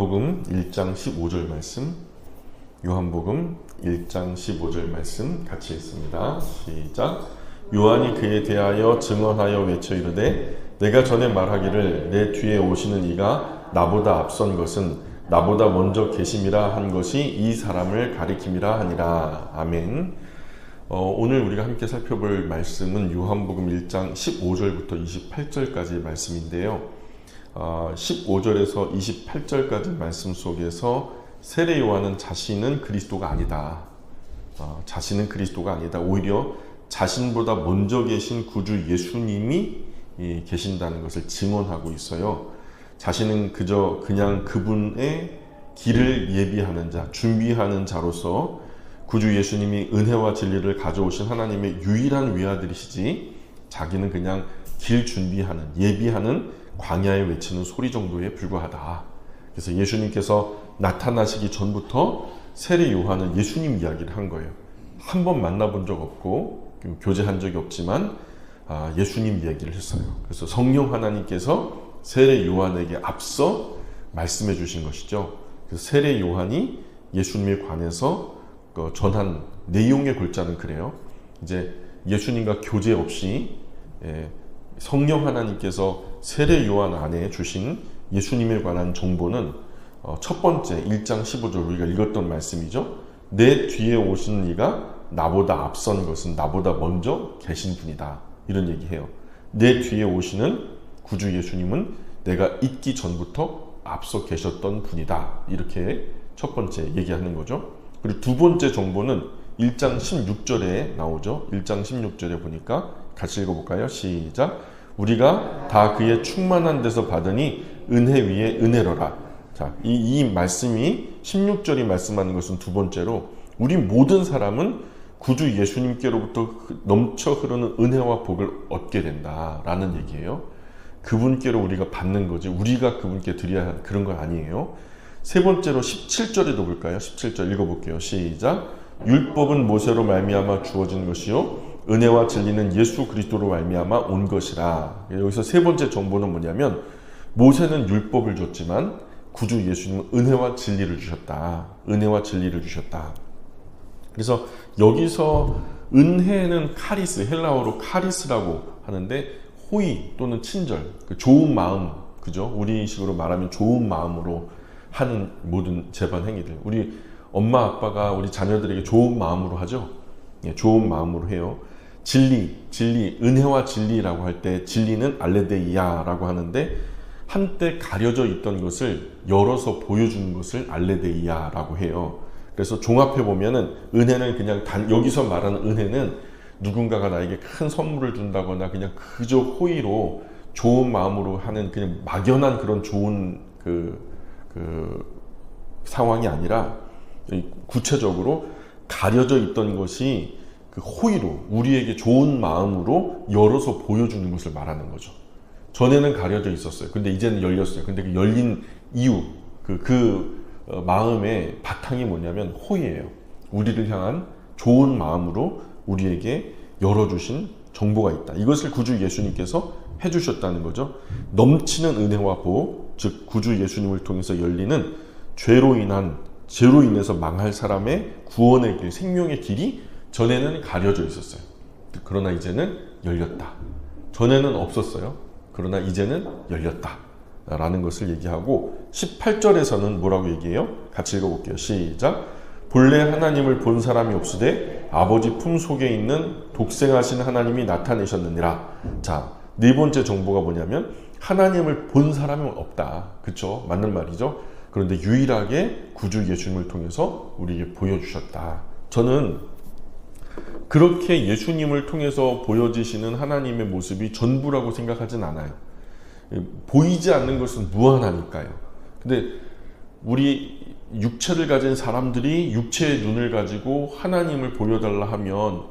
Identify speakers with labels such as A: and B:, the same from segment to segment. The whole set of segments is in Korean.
A: 요한복음 1장 15절 말씀, 요한복음 1장 15절 말씀 같이 읽습니다. 시작. 요한이 그에 대하여 증언하여 외쳐 이르되 내가 전에 말하기를 내 뒤에 오시는 이가 나보다 앞선 것은 나보다 먼저 계심이라 한 것이 이 사람을 가리킴이라 하니라. 아멘. 오늘 우리가 함께 살펴볼 말씀은 요한복음 1장 15절부터 28절까지의 말씀인데요. 15절에서 28절까지 말씀 속에서 세례 요한은 자신은 그리스도가 아니다. 자신은 그리스도가 아니다. 오히려 자신보다 먼저 계신 구주 예수님이 계신다는 것을 증언하고 있어요. 자신은 그냥 그분의 길을 예비하는 자, 준비하는 자로서 구주 예수님이 은혜와 진리를 가져오신 하나님의 유일한 외아들이시지 자기는 그냥 길 준비하는, 예비하는 광야에 외치는 소리 정도에 불과하다. 그래서 예수님께서 나타나시기 전부터 세례 요한은 예수님 이야기를 한 거예요. 한 번 만나본 적 없고 교제한 적이 없지만 예수님 이야기를 했어요. 그래서 성령 하나님께서 세례 요한에게 앞서 말씀해 주신 것이죠. 그래서 세례 요한이 예수님에 관해서 전한 내용의 골자는 그래요. 이제 예수님과 교제 없이 성령 하나님께서 세례 요한 안에 주신 예수님에 관한 정보는 첫 번째 1장 15절 우리가 읽었던 말씀이죠. 내 뒤에 오시는 이가 나보다 앞선 것은 나보다 먼저 계신 분이다. 이런 얘기해요. 내 뒤에 오시는 구주 예수님은 내가 있기 전부터 앞서 계셨던 분이다. 이렇게 첫 번째 얘기하는 거죠. 그리고 두 번째 정보는 1장 16절에 나오죠. 1장 16절에 보니까 같이 읽어볼까요? 시작. 우리가 다 그의 충만한 데서 받으니 은혜 위에 은혜로라. 자, 이 말씀이 16절이 말씀하는 것은 두 번째로 우리 모든 사람은 구주 예수님께로부터 넘쳐 흐르는 은혜와 복을 얻게 된다라는 얘기예요. 그분께로 우리가 받는 거지 우리가 그분께 드려야 할 그런 거 아니에요. 세 번째로 17절에도 볼까요? 17절 읽어볼게요. 시작. 율법은 모세로 말미암아 주어진 것이요 은혜와 진리는 예수 그리스도로 말미암아 온 것이라. 여기서 세 번째 정보는 뭐냐면 모세는 율법을 줬지만 구주 예수님은 은혜와 진리를 주셨다. 은혜와 진리를 주셨다. 그래서 여기서 은혜는 카리스, 헬라어로 카리스라고 하는데 호의 또는 친절, 좋은 마음, 그죠? 우리식으로 말하면 좋은 마음으로 하는 모든 재반 행위들. 우리 엄마 아빠가 우리 자녀들에게 좋은 마음으로 하죠. 예, 좋은 마음으로 해요. 진리, 은혜와 진리라고 할 때 진리는 알레데이아라고 하는데 한때 가려져 있던 것을 열어서 보여주는 것을 알레데이아라고 해요. 그래서 종합해 보면은 은혜는 그냥 여기서 말하는 은혜는 누군가가 나에게 큰 선물을 준다거나 그냥 그저 호의로 좋은 마음으로 하는 그냥 막연한 그런 좋은 상황이 아니라 구체적으로 가려져 있던 것이 그 호의로 우리에게 좋은 마음으로 열어서 보여주는 것을 말하는 거죠. 전에는 가려져 있었어요. 근데 이제는 열렸어요. 근데 그 열린 이유, 마음의 바탕이 뭐냐면 호의예요. 우리를 향한 좋은 마음으로 우리에게 열어주신 정보가 있다. 이것을 구주 예수님께서 해주셨다는 거죠. 넘치는 은혜와 복, 즉 구주 예수님을 통해서 열리는 죄로 인해서 망할 사람의 구원의 길, 생명의 길이 전에는 가려져 있었어요. 그러나 이제는 열렸다. 전에는 없었어요. 그러나 이제는 열렸다. 라는 것을 얘기하고 18절에서는 뭐라고 얘기해요? 같이 읽어볼게요. 시작. 본래 하나님을 본 사람이 없으되 아버지 품 속에 있는 독생하신 하나님이 나타내셨느니라. 자, 네 번째 정보가 뭐냐면 하나님을 본 사람은 없다. 그쵸? 맞는 말이죠. 그런데 유일하게 구주 예수님을 통해서 우리에게 보여주셨다. 저는 그렇게 예수님을 통해서 보여지시는 하나님의 모습이 전부라고 생각하진 않아요. 보이지 않는 것은 무한하니까요. 근데 우리 육체를 가진 사람들이 육체의 눈을 가지고 하나님을 보여달라 하면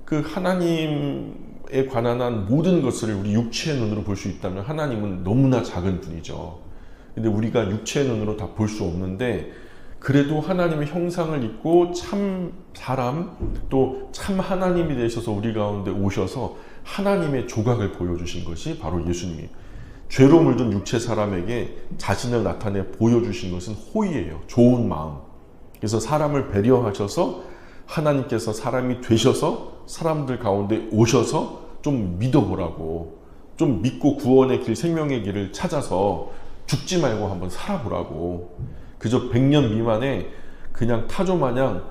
A: 그 하나님에 관한 모든 것을 우리 육체의 눈으로 볼 수 있다면 하나님은 너무나 작은 분이죠. 근데 우리가 육체의 눈으로 다 볼 수 없는데 그래도 하나님의 형상을 입고 참 사람 또 참 하나님이 되셔서 우리 가운데 오셔서 하나님의 조각을 보여주신 것이 바로 예수님이에요. 죄로 물든 육체 사람에게 자신을 나타내 보여주신 것은 호의예요. 좋은 마음. 그래서 사람을 배려하셔서 하나님께서 사람이 되셔서 사람들 가운데 오셔서 좀 믿어보라고, 좀 믿고 구원의 길, 생명의 길을 찾아서 죽지 말고 한번 살아보라고. 그저 100년 미만에 그냥 타조 마냥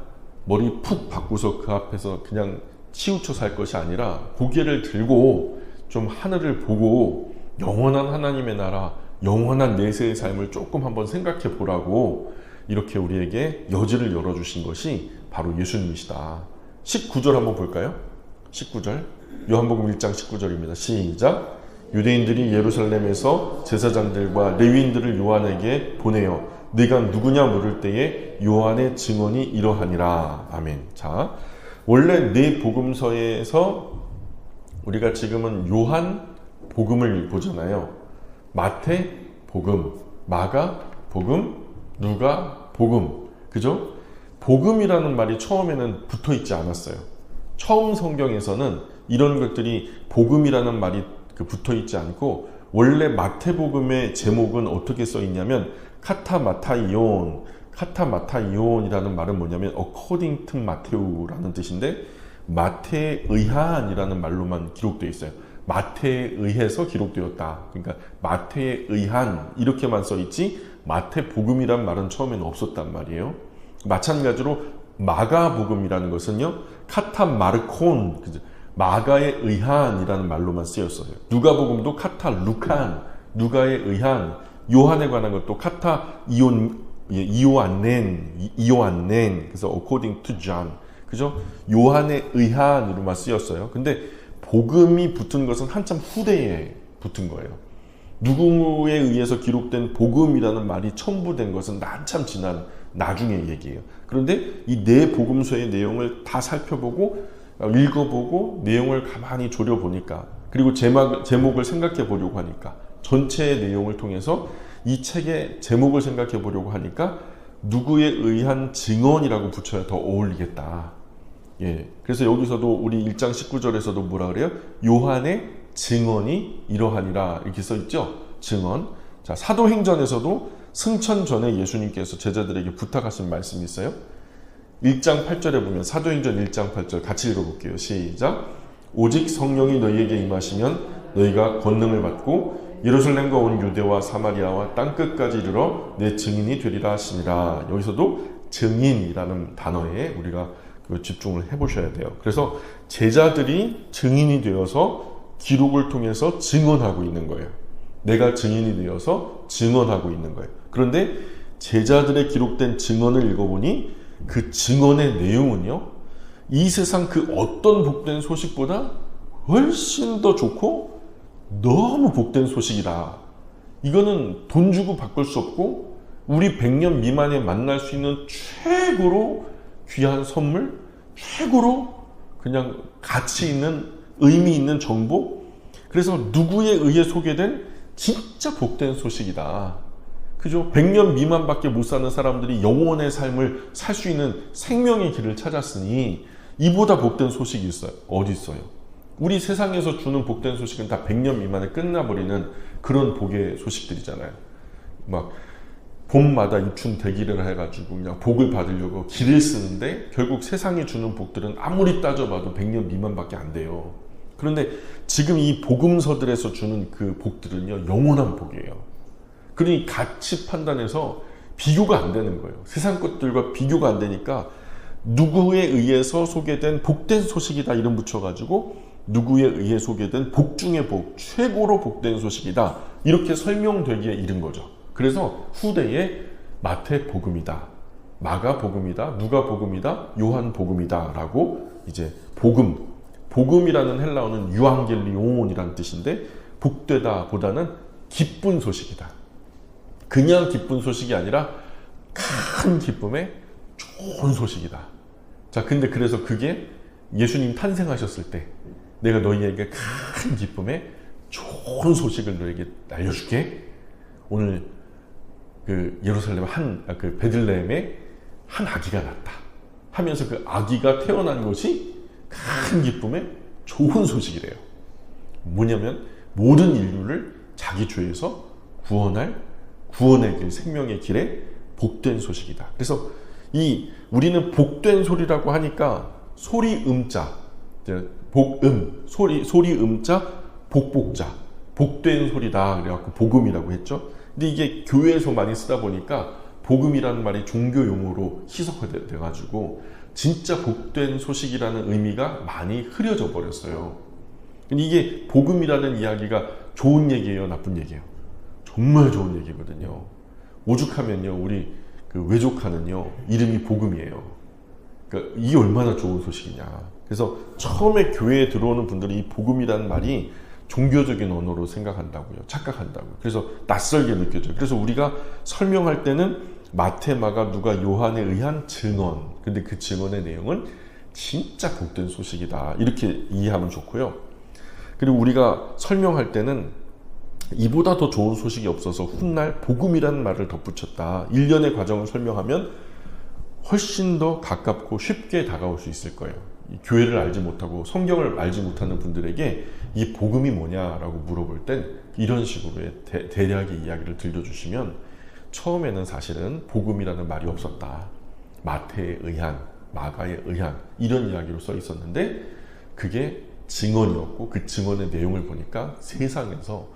A: 머리 푹 박고서 그 앞에서 그냥 치우쳐 살 것이 아니라 고개를 들고 좀 하늘을 보고 영원한 하나님의 나라, 영원한 내세의 삶을 조금 한번 생각해 보라고 이렇게 우리에게 여지를 열어주신 것이 바로 예수님이시다. 19절 한번 볼까요? 19절 요한복음 1장 19절입니다. 시작. 유대인들이 예루살렘에서 제사장들과 레위인들을 요한에게 보내어 네가 누구냐 물을 때에 요한의 증언이 이러하니라. 아멘. 자, 원래 네 복음서에서 우리가 지금은 요한 복음을 보잖아요. 마태 복음, 마가 복음, 누가 복음. 그죠? 복음이라는 말이 처음에는 붙어 있지 않았어요. 처음 성경에서는 이런 것들이 복음이라는 말이 붙어 있지 않고, 원래 마태복음의 제목은 어떻게 써 있냐면 카타마타이온. 카타마타이온이라는 말은 뭐냐면 according to 마테우라는 뜻인데, 마태에 의한이라는 말로만 기록되어 있어요. 마태에 의해서 기록되었다. 그러니까 마태에 의한 이렇게만 써 있지 마태복음이란 말은 처음에는 없었단 말이에요. 마찬가지로 마가복음이라는 것은요, 카타마르콘, 마가에 의한이라는 말로만 쓰였어요. 누가복음도 카타루칸, 누가에 의한. 요한에 관한 것도 카타 이오안넨, 그래서 according to John, 그죠? 요한에 의한으로만 쓰였어요. 근데 복음이 붙은 것은 한참 후대에 붙은 거예요. 누구에 의해서 기록된 복음이라는 말이 첨부된 것은 한참 지난 나중의 얘기예요. 그런데 이 네 복음서의 내용을 다 살펴보고 읽어보고 내용을 가만히 졸여보니까, 그리고 제목을 생각해 보려고 하니까, 전체의 내용을 통해서 이 책의 제목을 생각해 보려고 하니까 누구에 의한 증언이라고 붙여야 더 어울리겠다. 예, 그래서 여기서도 우리 1장 19절에서도 뭐라 그래요? 요한의 증언이 이러하니라 이렇게 써 있죠. 증언. 자, 사도행전에서도 승천 전에 예수님께서 제자들에게 부탁하신 말씀이 있어요. 1장 8절에 보면, 사도행전 1장 8절 같이 읽어볼게요. 시작. 오직 성령이 너희에게 임하시면 너희가 권능을 받고 예루살렘과 온 유대와 사마리아와 땅끝까지 이르러 내 증인이 되리라 하시니라. 여기서도 증인이라는 단어에 우리가 집중을 해보셔야 돼요. 그래서 제자들이 증인이 되어서 기록을 통해서 증언하고 있는 거예요. 내가 증인이 되어서 증언하고 있는 거예요. 그런데 제자들의 기록된 증언을 읽어보니 그 증언의 내용은요, 이 세상 그 어떤 복된 소식보다 훨씬 더 좋고 너무 복된 소식이다. 이거는 돈 주고 바꿀 수 없고 우리 100년 미만에 만날 수 있는 최고로 귀한 선물, 최고로 그냥 가치 있는, 의미 있는 정보. 그래서 누구에 의해 소개된 진짜 복된 소식이다. 그죠? 100년 미만밖에 못 사는 사람들이 영원의 삶을 살 수 있는 생명의 길을 찾았으니 이보다 복된 소식이 있어요? 어디 있어요? 우리 세상에서 주는 복된 소식은 다 100년 미만에 끝나버리는 그런 복의 소식들이잖아요. 막 봄마다 입춘 대기를 해가지고 그냥 복을 받으려고 길을 쓰는데 결국 세상이 주는 복들은 아무리 따져봐도 100년 미만밖에 안 돼요. 그런데 지금 이 복음서들에서 주는 그 복들은요, 영원한 복이에요. 그러니 가치 판단에서 비교가 안 되는 거예요. 세상 것들과 비교가 안 되니까 누구에 의해서 소개된 복된 소식이다 이름 붙여가지고 누구에 의해 소개된 복 중의 복, 최고로 복된 소식이다 이렇게 설명되기에 이른 거죠. 그래서 후대에 마태 복음이다, 마가 복음이다, 누가 복음이다, 요한 복음이다 라고 이제 복음이라는 헬라어는 유앙겔리온이라는 뜻인데, 복되다 보다는 기쁜 소식이다. 그냥 기쁜 소식이 아니라 큰 기쁨의 좋은 소식이다. 자, 근데 그래서 그게 예수님 탄생하셨을 때 내가 너희에게 큰 기쁨의 좋은 소식을 너희에게 알려줄게. 오늘 그 예루살렘 그 베들레헴에 한 아기가 났다 하면서 그 아기가 태어난 것이 큰 기쁨의 좋은 소식이래요. 뭐냐면 모든 인류를 자기 죄에서 구원할 구원의 길, 생명의 길에 복된 소식이다. 그래서 우리는 복된 소리라고 하니까 소리 음자, 복음, 소리 음자, 복복자, 복된 소리다. 그래갖고 복음이라고 했죠. 근데 이게 교회에서 많이 쓰다 보니까 복음이라는 말이 종교 용어로 희석돼가지고 진짜 복된 소식이라는 의미가 많이 흐려져 버렸어요. 이게 복음이라는 이야기가 좋은 얘기예요, 나쁜 얘기예요? 정말 좋은 얘기거든요. 오죽하면요, 우리 그 외조카는요, 이름이 복음이에요. 그러니까 이게 얼마나 좋은 소식이냐. 그래서 처음에 교회에 들어오는 분들이 이 복음이라는 말이 종교적인 언어로 생각한다고요. 착각한다고요. 그래서 낯설게 느껴져요. 그래서 우리가 설명할 때는 마태, 마가, 누가, 요한에 의한 증언. 근데 그 증언의 내용은 진짜 복된 소식이다. 이렇게 이해하면 좋고요. 그리고 우리가 설명할 때는 이보다 더 좋은 소식이 없어서 훗날 복음이라는 말을 덧붙였다. 일련의 과정을 설명하면 훨씬 더 가깝고 쉽게 다가올 수 있을 거예요. 교회를 알지 못하고 성경을 알지 못하는 분들에게 이 복음이 뭐냐라고 물어볼 땐 이런 식으로의 대략의 이야기를 들려주시면 처음에는 사실은 복음이라는 말이 없었다. 마태에 의한, 마가에 의한 이런 이야기로 써 있었는데 그게 증언이었고 그 증언의 내용을 보니까 세상에서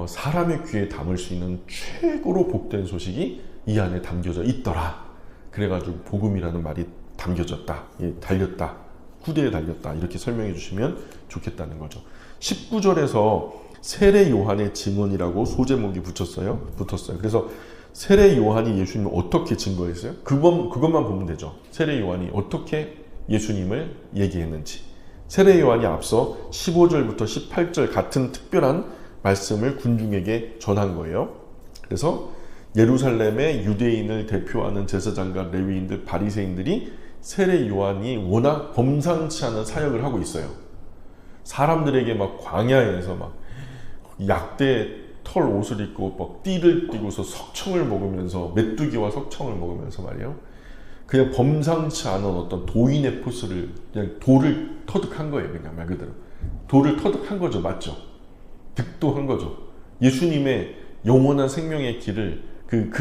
A: 사람의 귀에 담을 수 있는 최고로 복된 소식이 이 안에 담겨져 있더라. 그래가지고 복음이라는 말이 담겨졌다. 달렸다. 후대에 달렸다. 이렇게 설명해 주시면 좋겠다는 거죠. 19절에서 세례 요한의 증언이라고 소제목이 붙었어요. 그래서 세례 요한이 예수님을 어떻게 증거했어요? 그것만 보면 되죠. 세례 요한이 어떻게 예수님을 얘기했는지. 세례 요한이 앞서 15절부터 18절 같은 특별한 말씀을 군중에게 전한 거예요. 그래서 예루살렘의 유대인을 대표하는 제사장과 레위인들, 바리새인들이 세례 요한이 워낙 범상치 않은 사역을 하고 있어요. 사람들에게 막 광야에서 막 약대 털 옷을 입고 막 띠를 띠고서 석청을 먹으면서 메뚜기와 석청을 먹으면서 말이에요. 그냥 범상치 않은 어떤 도인의 포스를 그냥 돌을 터득한 거예요. 그냥 말 그대로 돌을 터득한 거죠. 맞죠? 득도한 거죠. 예수님의 영원한 생명의 길을 그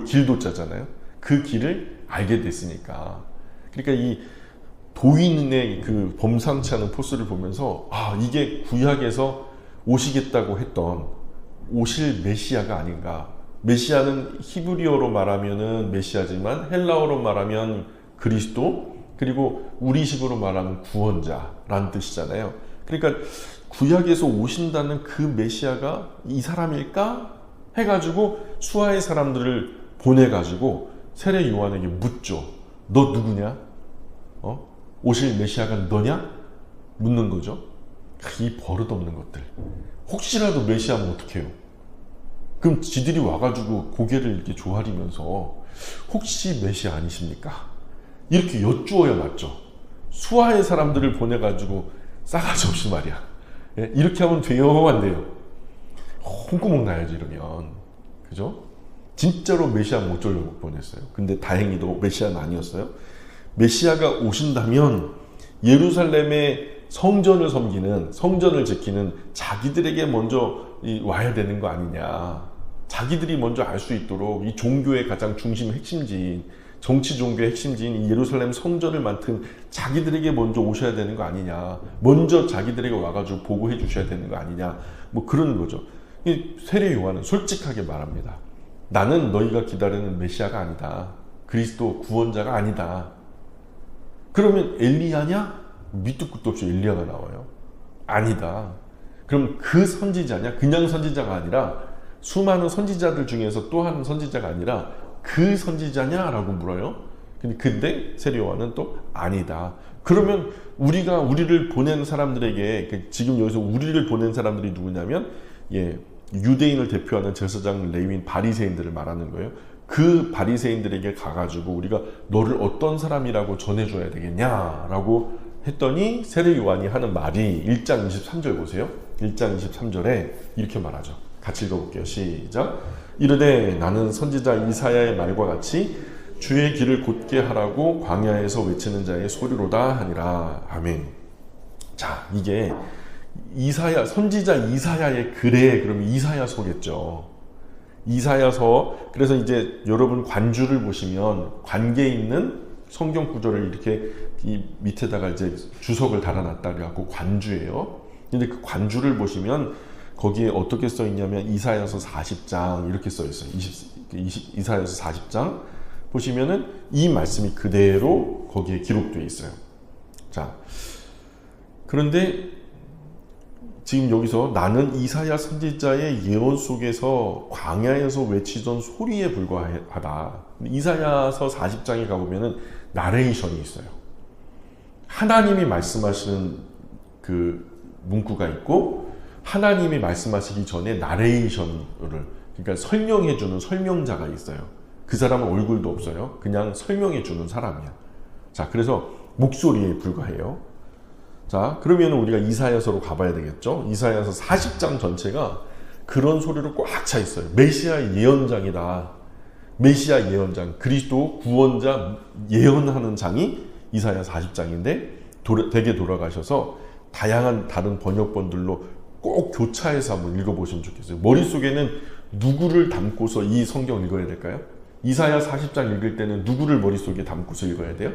A: 길도자잖아요. 그 길을 알게 됐으니까. 그러니까 이 도인의 그 범상치 않은 포스를 보면서 이게 구약에서 오시겠다고 했던 오실 메시아가 아닌가. 메시아는 히브리어로 말하면은 메시아지만 헬라어로 말하면 그리스도, 그리고 우리식으로 말하면 구원자라는 뜻이잖아요. 그러니까 구약에서 오신다는 그 메시아가 이 사람일까 해가지고 수하의 사람들을 보내가지고 세례 요한에게 묻죠. 너 누구냐? 오실 메시아가 너냐? 묻는 거죠. 이 버릇없는 것들. 혹시라도 메시아면 어떡해요? 그럼 지들이 와가지고 고개를 이렇게 조아리면서 혹시 메시아 아니십니까? 이렇게 여쭈어야 맞죠. 수하의 사람들을 보내가지고 싸가지 없이 말이야. 이렇게 하면 돼요, 안 돼요? 홍구멍 나야지 이러면. 그죠? 진짜로 메시아 못 졸려고 보냈어요. 근데 다행히도 메시아는 아니었어요. 메시아가 오신다면 예루살렘의 성전을 섬기는, 성전을 지키는 자기들에게 먼저 와야 되는 거 아니냐. 자기들이 먼저 알 수 있도록 이 종교의 가장 중심 핵심지인, 정치 종교의 핵심지인 이 예루살렘 성전을 맡은 자기들에게 먼저 오셔야 되는 거 아니냐. 먼저 자기들에게 와가지고 보고해 주셔야 되는 거 아니냐. 뭐 그런 거죠. 이 세례 요한은 솔직하게 말합니다. 나는 너희가 기다리는 메시아가 아니다. 그리스도 구원자가 아니다. 그러면 엘리야냐? 밑도 끝도 없이 엘리야가 나와요. 아니다. 그럼 그 선지자냐? 그냥 선지자가 아니라 수많은 선지자들 중에서 또 한 선지자가 아니라 그 선지자냐라고 물어요. 근데 세례 요한은 또 아니다. 그러면 우리를 보낸 사람들에게, 지금 여기서 우리를 보낸 사람들이 누구냐면 유대인을 대표하는 제사장, 레위인, 바리새인들을 말하는 거예요. 그 바리새인들에게 가가지고 우리가 너를 어떤 사람이라고 전해줘야 되겠냐라고 했더니 세례 요한이 하는 말이 1장 23절 보세요. 1장 23절에 이렇게 말하죠. 같이 읽어볼게요. 시작. 이르되 나는 선지자 이사야의 말과 같이 주의 길을 곧게 하라고 광야에서 외치는 자의 소리로다 하니라. 아멘. 자, 이게 이사야, 선지자 이사야의 글에 그러면 이사야서겠죠. 이사야서. 그래서 이제 여러분 관주를 보시면 관계 있는 성경 구절을 이렇게 이 밑에다가 이제 주석을 달아놨다 그래갖고 관주예요. 근데 그 관주를 보시면 거기에 어떻게 써 있냐면 이사야서 40장 이렇게 써 있어요. 이사야서 40장 보시면은 이 말씀이 그대로 거기에 기록되어 있어요. 자, 그런데 지금 여기서 나는 이사야 선지자의 예언 속에서 광야에서 외치던 소리에 불과하다. 이사야서 40장에 가보면은 나레이션이 있어요. 하나님이 말씀하시는 그 문구가 있고 하나님이 말씀하시기 전에 나레이션을, 그러니까 설명해주는 설명자가 있어요. 그 사람은 얼굴도 없어요. 그냥 설명해주는 사람이야. 자, 그래서 목소리에 불과해요. 자, 그러면 우리가 이사야서로 가봐야 되겠죠. 이사야서 40장 전체가 그런 소리로 꽉 차 있어요. 메시아 예언장이다. 메시아 예언장, 그리스도 구원자 예언하는 장이 이사야 40장인데 댁에 돌아가셔서 다양한 다른 번역본들로 꼭 교차해서 한번 읽어보시면 좋겠어요. 머릿속에는 누구를 담고서 이 성경 읽어야 될까요? 이사야 40장 읽을 때는 누구를 머릿속에 담고서 읽어야 돼요?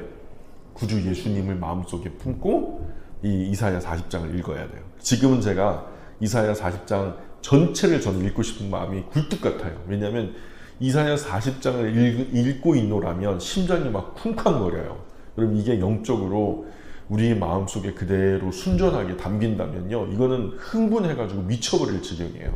A: 구주 예수님을 마음속에 품고 이 이사야 40장을 읽어야 돼요. 지금은 제가 이사야 40장 전체를 저는 읽고 싶은 마음이 굴뚝 같아요. 왜냐하면 이사야 40장을 읽고 있노라면 심장이 막 쿵쾅거려요. 그럼 이게 영적으로 우리 마음속에 그대로 순전하게 담긴다면요, 이거는 흥분해가지고 미쳐버릴 지경이에요.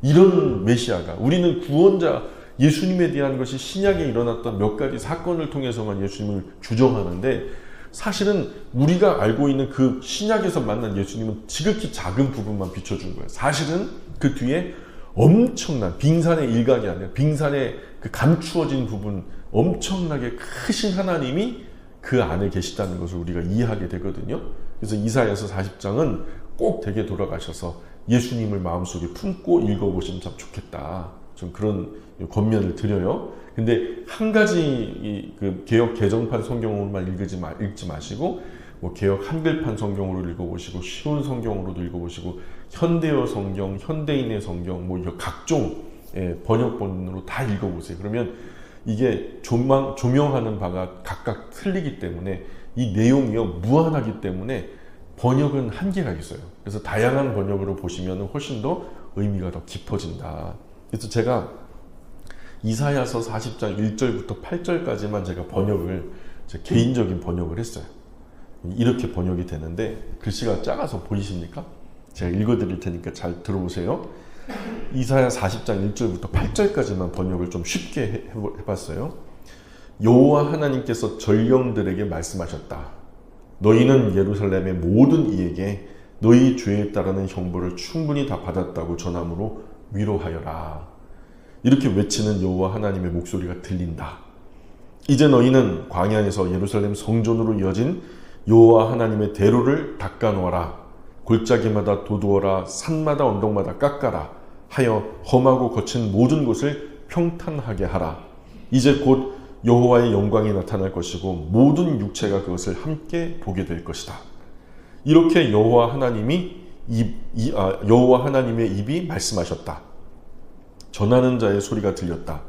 A: 이런 메시아가, 우리는 구원자 예수님에 대한 것이 신약에 일어났던 몇 가지 사건을 통해서만 예수님을 주정하는데, 사실은 우리가 알고 있는 그 신약에서 만난 예수님은 지극히 작은 부분만 비춰준 거예요. 사실은 그 뒤에 엄청난 빙산의 일각이 아니라 빙산의 그 감추어진 부분, 엄청나게 크신 하나님이 그 안에 계시다는 것을 우리가 이해하게 되거든요. 그래서 이사야서 40장은 꼭 댁에 돌아가셔서 예수님을 마음속에 품고 읽어보시면 참 좋겠다. 좀 그런 권면을 드려요. 근데 한 가지 그 개역 개정판 성경으로만 읽지 마시고 뭐 개역 한글판 성경으로 읽어보시고 쉬운 성경으로도 읽어보시고 현대어 성경, 현대인의 성경, 뭐 각종 번역본으로 다 읽어보세요. 그러면 이게 조명하는 바가 각각 틀리기 때문에 이 내용이요 무한하기 때문에 번역은 한계가 있어요. 그래서 다양한 번역으로 보시면 훨씬 더 의미가 더 깊어진다. 그래서 제가 이사야서 40장 1절부터 8절까지만 제가 번역을, 제 개인적인 번역을 했어요. 이렇게 번역이 되는데 글씨가 작아서 보이십니까? 제가 읽어드릴 테니까 잘 들어보세요. 이사야 40장 1절부터 8절까지만 번역을 좀 쉽게 해봤어요. 여호와 하나님께서 전령들에게 말씀하셨다. 너희는 예루살렘의 모든 이에게 너희 죄에 따르는 형벌을 충분히 다 받았다고 전함으로 위로하여라. 이렇게 외치는 여호와 하나님의 목소리가 들린다. 이제 너희는 광야에서 예루살렘 성전으로 이어진 여호와 하나님의 대로를 닦아놓아라. 골짜기마다 도두어라. 산마다 언덕마다 깎아라 하여 험하고 거친 모든 곳을 평탄하게 하라. 이제 곧 여호와의 영광이 나타날 것이고 모든 육체가 그것을 함께 보게 될 것이다. 이렇게 여호와 하나님의 입이 말씀하셨다. 전하는 자의 소리가 들렸다.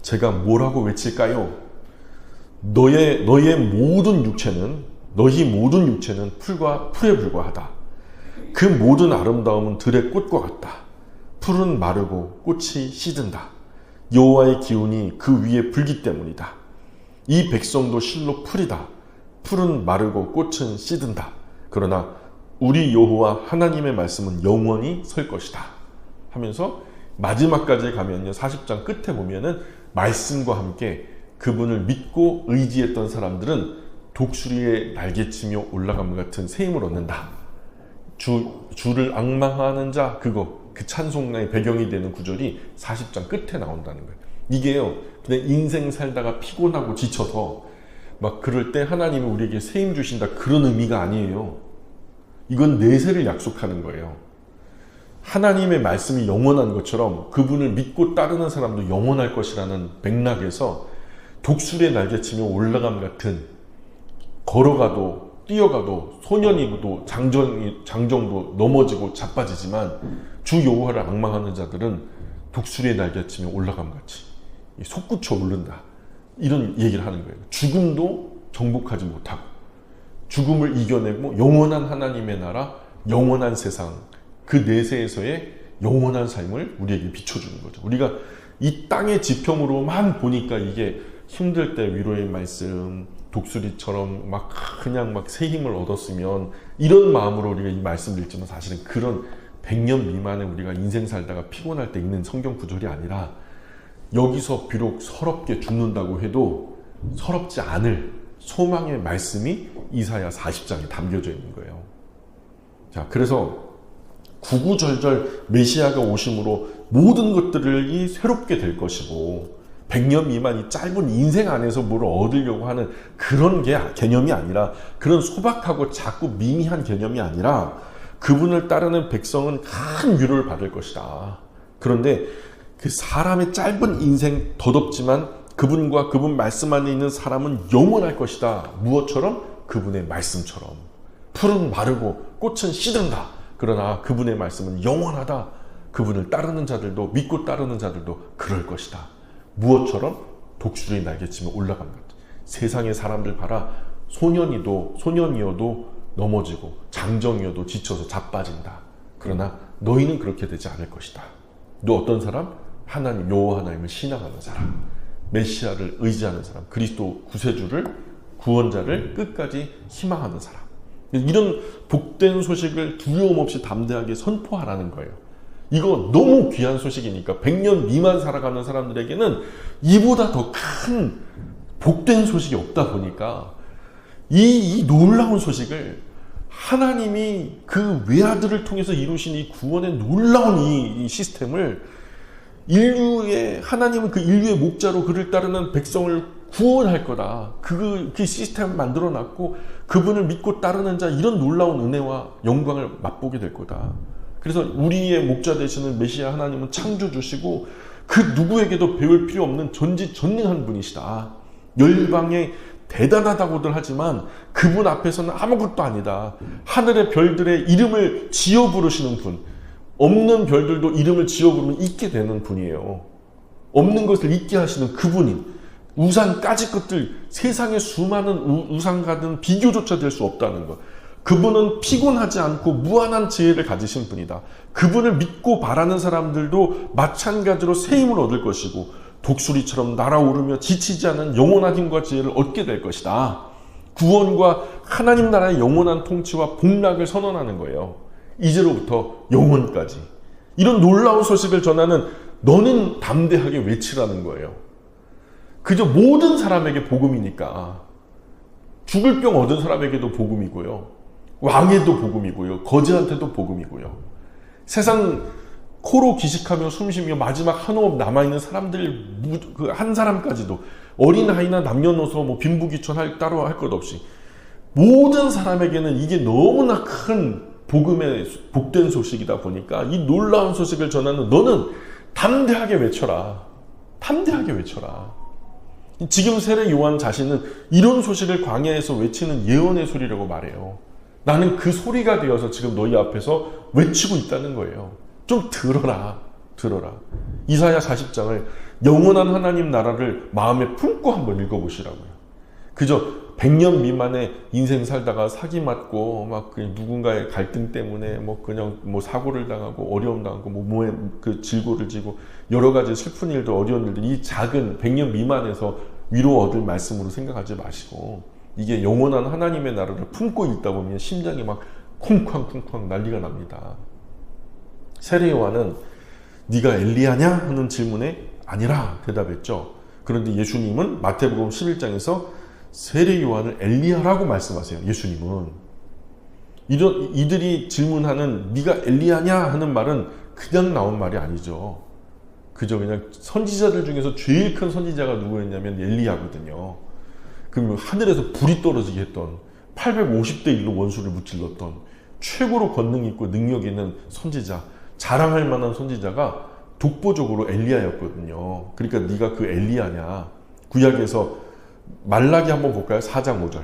A: 제가 뭐라고 외칠까요? 너희 모든 육체는 풀에 불과하다. 그 모든 아름다움은 들의 꽃과 같다. 풀은 마르고 꽃이 시든다. 여호와의 기운이 그 위에 불기 때문이다. 이 백성도 실로 풀이다. 풀은 마르고 꽃은 시든다. 그러나 우리 여호와 하나님의 말씀은 영원히 설 것이다. 하면서 마지막까지 가면요, 40장 끝에 보면은 말씀과 함께 그분을 믿고 의지했던 사람들은 독수리의 날개치며 올라감 같은 새 힘을 얻는다. 주를 앙망하는 자, 그 찬송가의 배경이 되는 구절이 40장 끝에 나온다는 거예요. 이게요, 그냥 인생 살다가 피곤하고 지쳐서 막 그럴 때 하나님이 우리에게 새 힘 주신다, 그런 의미가 아니에요. 이건 내세를 약속하는 거예요. 하나님의 말씀이 영원한 것처럼 그분을 믿고 따르는 사람도 영원할 것이라는 맥락에서 독수리의 날개치며 올라감 같은, 걸어가도 뛰어가도 소년이고도 장정도 넘어지고 자빠지지만 주 여호와를 앙망하는 자들은 독수리의 날개치며 올라감같이 솟구쳐 오른다. 이런 얘기를 하는 거예요. 죽음도 정복하지 못하고 죽음을 이겨내고 영원한 하나님의 나라, 영원한 세상, 그 내세에서의 영원한 삶을 우리에게 비춰주는 거죠. 우리가 이 땅의 지평으로만 보니까 이게 힘들 때 위로의 말씀, 독수리처럼 그냥 새 힘을 얻었으면 이런 마음으로 우리가 이 말씀을 읽지만 사실은 그런 100년 미만에 우리가 인생 살다가 피곤할 때 읽는 성경 구절이 아니라 여기서 비록 서럽게 죽는다고 해도 서럽지 않을 소망의 말씀이 이사야 40장에 담겨져 있는 거예요. 자, 그래서 구구절절 메시아가 오심으로 모든 것들이 새롭게 될 것이고 100년 미만이 짧은 인생 안에서 뭘 얻으려고 하는 그런 개념이 아니라 그런 소박하고 작고 미미한 개념이 아니라 그분을 따르는 백성은 큰 위로를 받을 것이다. 그런데 그 사람의 짧은 인생 덧없지만 그분과 그분 말씀 안에 있는 사람은 영원할 것이다. 무엇처럼? 그분의 말씀처럼. 풀은 마르고 꽃은 시든다. 그러나 그분의 말씀은 영원하다. 그분을 따르는 자들도 믿고 따르는 자들도 그럴 것이다. 무엇처럼? 독수리 날개치며 올라간다. 세상의 사람들 봐라. 소년이어도 넘어지고 장정이어도 지쳐서 자빠진다. 그러나 너희는 그렇게 되지 않을 것이다. 너 어떤 사람? 하나님, 여호와 하나님을 신앙하는 사람, 메시아를 의지하는 사람, 그리스도 구세주를, 구원자를 끝까지 희망하는 사람. 이런 복된 소식을 두려움 없이 담대하게 선포하라는 거예요. 이거 너무 귀한 소식이니까 100년 미만 살아가는 사람들에게는 이보다 더 큰 복된 소식이 없다 보니까 이 놀라운 소식을 하나님이 그 외아들을 통해서 이루신 이 구원의 놀라운 이 시스템을 하나님은 그 인류의 목자로 그를 따르는 백성을 구원할 거다. 그 시스템을 만들어 놨고 그분을 믿고 따르는 자 이런 놀라운 은혜와 영광을 맛보게 될 거다. 그래서 우리의 목자 되시는 메시아 하나님은 창조주시고 그 누구에게도 배울 필요 없는 전지전능한 분이시다. 열방에 대단하다고들 하지만 그분 앞에서는 아무것도 아니다. 하늘의 별들의 이름을 지어 부르시는 분, 없는 별들도 이름을 지어 부르면 있게 되는 분이에요. 없는 것을 있게 하시는 그분이 우상까지 것들, 세상의 수많은 우상과는 비교조차 될 수 없다는 것. 그분은 피곤하지 않고 무한한 지혜를 가지신 분이다. 그분을 믿고 바라는 사람들도 마찬가지로 새 힘을 얻을 것이고 독수리처럼 날아오르며 지치지 않은 영원한 힘과 지혜를 얻게 될 것이다. 구원과 하나님 나라의 영원한 통치와 복락을 선언하는 거예요. 이제로부터 영원까지. 이런 놀라운 소식을 전하는 너는 담대하게 외치라는 거예요. 그저 모든 사람에게 복음이니까. 죽을 병 얻은 사람에게도 복음이고요. 왕에도 복음이고요. 거지한테도 복음이고요. 세상 코로 기식하며 숨쉬며 마지막 한 호흡 남아있는 사람들 한 사람까지도 어린아이나 남녀노소 빈부귀천 따로 할 것 없이 모든 사람에게는 이게 너무나 큰 복음의 복된 소식이다 보니까 이 놀라운 소식을 전하는 너는 담대하게 외쳐라. 담대하게 외쳐라. 지금 세례 요한 자신은 이런 소식을 광야에서 외치는 예언의 소리라고 말해요. 나는 그 소리가 되어서 지금 너희 앞에서 외치고 있다는 거예요. 좀 들어라. 이사야 40장을 영원한 하나님 나라를 마음에 품고 한번 읽어보시라고요. 그저 100년 미만의 인생 살다가 사기 맞고 누군가의 갈등 때문에 그냥 사고를 당하고 어려움 당하고 몸에 질고를 지고 여러 가지 슬픈 일들 어려운 일들 이 작은 100년 미만에서 위로 얻을 말씀으로 생각하지 마시고 이게 영원한 하나님의 나라를 품고 있다 보면 심장이 쿵쾅쿵쾅 난리가 납니다. 세례 요한은 네가 엘리야냐? 하는 질문에 아니라 대답했죠. 그런데 예수님은 마태복음 11장에서 세례 요한을 엘리야라고 말씀하세요. 예수님은. 이들이 질문하는 네가 엘리야냐? 하는 말은 그냥 나온 말이 아니죠. 그저 그냥 선지자들 중에서 제일 큰 선지자가 누구였냐면 엘리야거든요. 그럼 하늘에서 불이 떨어지게 했던 850대 1로 원수를 무찔렀던 최고로 권능 있고 능력 있는 선지자, 자랑할 만한 선지자가 독보적으로 엘리야였거든요. 그러니까 네가 그 엘리야냐. 구약에서 말라기 한번 볼까요? 4장 5절.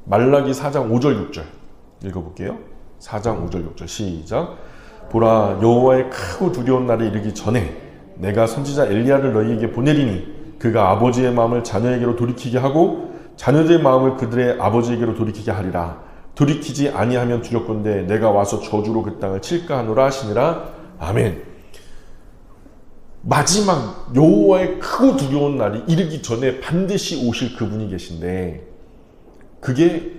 A: 말라기 4장 5절 6절 읽어볼게요. 4장 5절 6절 시작. 보라, 여호와의 크고 두려운 날이 이르기 전에 내가 선지자 엘리야를 너희에게 보내리니 그가 아버지의 마음을 자녀에게로 돌이키게 하고 자녀들의 마음을 그들의 아버지에게로 돌이키게 하리라. 돌이키지 아니하면 두렵건대 내가 와서 저주로 그 땅을 칠까 하노라 하시니라. 아멘. 마지막 여호와의 크고 두려운 날이 이르기 전에 반드시 오실 그분이 계신데, 그게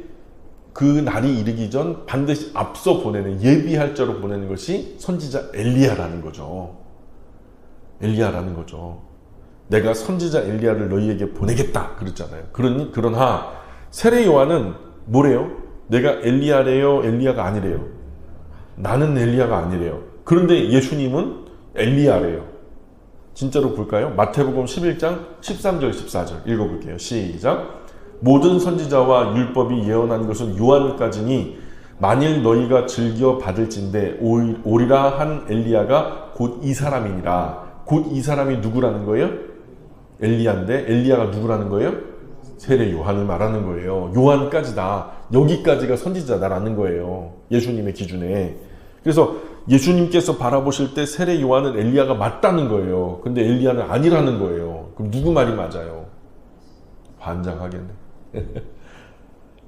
A: 그 날이 이르기 전 반드시 앞서 보내는, 예비할 자로 보내는 것이 선지자 엘리야라는 거죠. 엘리야라는 거죠. 내가 선지자 엘리야를 너희에게 보내겠다 그랬잖아요. 그러나 세례 요한은 뭐래요? 내가 엘리야래요? 엘리야가 아니래요? 나는 엘리야가 아니래요. 그런데 예수님은 엘리야래요. 진짜로 볼까요? 마태복음 11장 13절 14절 읽어볼게요. 시작. 모든 선지자와 율법이 예언한 것은 요한까지니 만일 너희가 즐겨 받을진대 오리라 한 엘리야가 곧 이 사람이니라. 곧 이 사람이 누구라는 거예요? 엘리야인데 엘리야가 누구라는 거예요? 세례 요한을 말하는 거예요. 요한까지다. 여기까지가 선지자다라는 거예요. 예수님의 기준에. 그래서 예수님께서 바라보실 때 세례 요한은 엘리야가 맞다는 거예요. 근데 엘리야는 아니라는 거예요. 그럼 누구 말이 맞아요? 환장하겠네.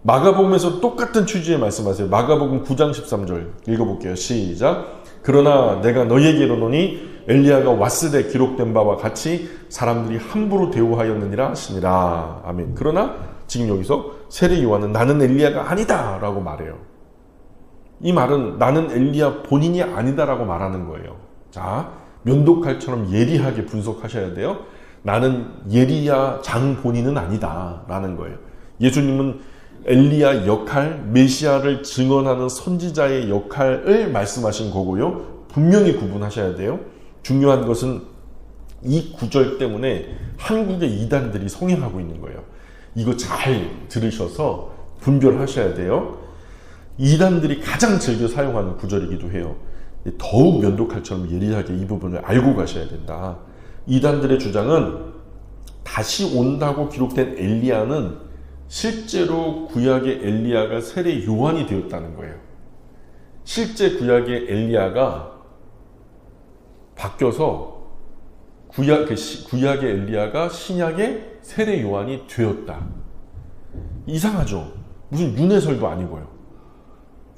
A: 마가복음에서 똑같은 취지의 말씀하세요. 마가복음 9장 13절 읽어볼게요. 시작. 그러나 내가 너희에게 이르노니 엘리야가 왔으되 기록된 바와 같이 사람들이 함부로 대우하였느니라 하시니라. 아멘. 그러나 지금 여기서 세례 요한은 나는 엘리야가 아니다 라고 말해요. 이 말은 나는 엘리야 본인이 아니다라고 말하는 거예요. 자, 면도칼처럼 예리하게 분석하셔야 돼요. 나는 예리야 장 본인은 아니다 라는 거예요. 예수님은 엘리야 역할, 메시아를 증언하는 선지자의 역할을 말씀하신 거고요. 분명히 구분하셔야 돼요. 중요한 것은 이 구절 때문에 한국의 이단들이 성행하고 있는 거예요. 이거 잘 들으셔서 분별하셔야 돼요. 이단들이 가장 즐겨 사용하는 구절이기도 해요. 더욱 면도칼처럼 예리하게 이 부분을 알고 가셔야 된다. 이단들의 주장은 다시 온다고 기록된 엘리야는 실제로 구약의 엘리야가 세례 요한이 되었다는 거예요. 실제 구약의 엘리야가 바뀌어서 구약의 엘리야가 신약의 세례 요한이 되었다. 이상하죠? 무슨 윤회설도 아니고요.